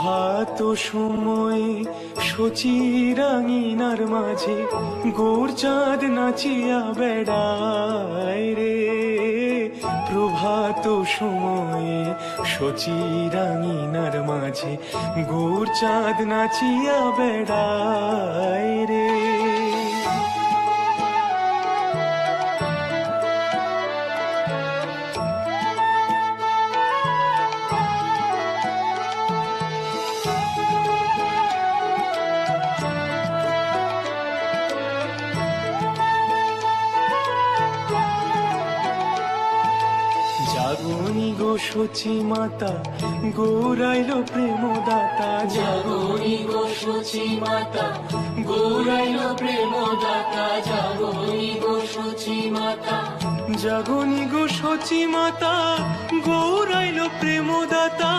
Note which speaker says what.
Speaker 1: প্রভাত সময়ে শচীরাঙিনার মাঝে গৌর চাঁদ নাচিয়া বেড়ায় রে। প্রভাত সময়ে শচীরাঙিনার মাঝে গৌর চাঁদ নাচিয়া বেড়ায় রে। জাগনি গো সচি মাতা গৌরাইলো প্রেমদাতা।
Speaker 2: জাগনি গো সচি মাতা গৌরাইলো প্রেমদাতা। জাগনি গো সচি মাতা
Speaker 1: জাগনি গো সচি মাতা গৌরাইলো প্রেমদাতা।